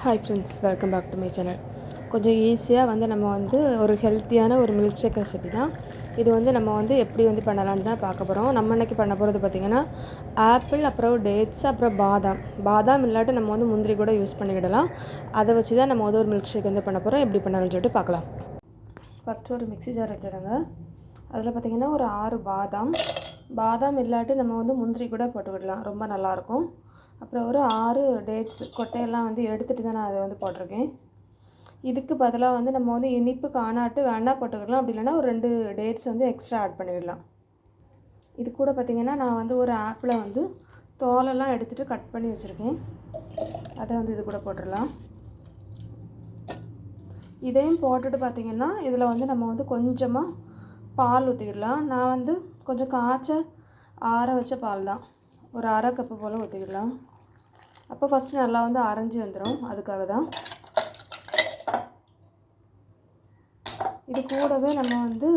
Hi friends, welcome back to my channel. கொஞ்சம் ஈஸியாக நம்ம ஒரு ஹெல்த்தியான ஒரு மில்க் ஷேக் ரெசிபி தான் இது. நம்ம எப்படி பண்ணலான்னு தான் பார்க்க போகிறோம். நம்ம இன்றைக்கி பண்ண போகிறது பார்த்திங்கன்னா ஆப்பிள், அப்புறம் டேட்ஸ், அப்புறம் பாதாம் இல்லாட்டி நம்ம முந்திரி கூட யூஸ் பண்ணிக்கிடலாம். அதை வச்சு தான் நம்ம ஒரு மில்க் ஷேக் பண்ண போகிறோம். எப்படி பண்ணலாம்னு சொல்லிட்டு பார்க்கலாம். ஃபஸ்ட்டு ஒரு மிக்ஸி ஜார் எடுத்துடுங்க. அதில் பார்த்திங்கன்னா ஒரு 6 பாதாம் இல்லாட்டி நம்ம முந்திரி கூட போட்டுக்கிடலாம், ரொம்ப நல்லாயிருக்கும். அப்புறம் ஒரு 6 டேட்ஸ் கொட்டையெல்லாம் எடுத்துகிட்டு தான் நான் அதை போட்டிருக்கேன். இதுக்கு பதிலாக நம்ம இனிப்பு காணாட்டு வேணால் போட்டுக்கிடலாம். அப்படி இல்லைன்னா ஒரு 2 டேட்ஸ் எக்ஸ்ட்ரா ஆட் பண்ணிடலாம். இது கூட பார்த்திங்கன்னா நான் ஒரு ஆப்பிளை தோலெல்லாம் எடுத்துகிட்டு கட் பண்ணி வச்சுருக்கேன். அதை இது கூட போட்டுடலாம். இதையும் போட்டுட்டு பார்த்திங்கன்னா இதில் நம்ம கொஞ்சமாக பால் ஊற்றிக்கிடலாம். நான் கொஞ்சம் ஆற வச்ச பால் தான், ஒரு அரை கப்பு போல் ஊற்றிக்கிடலாம். அப்போ ஃபஸ்ட்டு நல்லா அரைஞ்சி வந்துடும், அதுக்காக தான். இது கூடவே நம்ம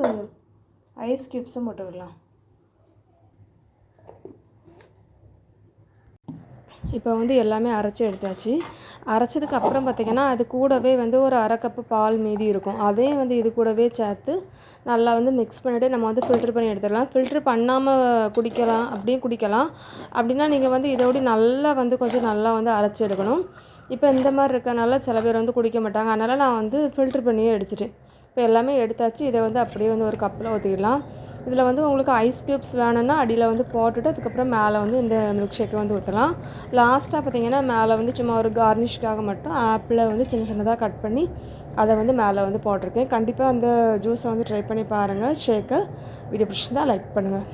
ஐஸ் க்யூப்ஸும் போட்டுக்கிடலாம். இப்போ எல்லாமே அரைச்சி எடுத்தாச்சு. அரைச்சதுக்கு அப்புறம் பார்த்திங்கன்னா அது கூடவே ஒரு அரை கப்பு பால் மீதி இருக்கும். அதையும் இது கூடவே சேர்த்து நல்லா மிக்ஸ் பண்ணிவிட்டு நம்ம ஃபில்ட்ரு பண்ணி எடுத்துடலாம். ஃபில்ட்ரு பண்ணாமல் குடிக்கலாம், அப்படியும் குடிக்கலாம். அப்படின்னா நீங்கள் இதோடு நல்லா கொஞ்சம் நல்லா அரைச்சி எடுக்கணும். இப்போ இந்த மாதிரி இருக்கனால சில பேர் குடிக்க மாட்டாங்க. அதனால் நான் ஃபில்ட்ரு பண்ணியே எடுத்துட்டேன். இப்போ எல்லாமே எடுத்தாச்சு. இதை அப்படியே ஒரு கப்பில் ஊற்றிடலாம். இதில் உங்களுக்கு ஐஸ் க்யூப்ஸ் வேணும்னா அடியில் போட்டுட்டு அதுக்கப்புறம் மேலே இந்த மில்க் ஷேக்கை ஊற்றலாம். லாஸ்ட்டாக பார்த்திங்கன்னா மேலே சும்மா ஒரு கார்னிஷ்காக மட்டும் ஆப்பிளை சின்ன சின்னதாக கட் பண்ணி அதை மேலே போட்டிருக்கேன். கண்டிப்பாக அந்த ஜூஸை ட்ரை பண்ணி பாருங்கள். ஷேக்கை வீடியோ பிடிச்சிருந்தால் லைக் பண்ணுங்கள்.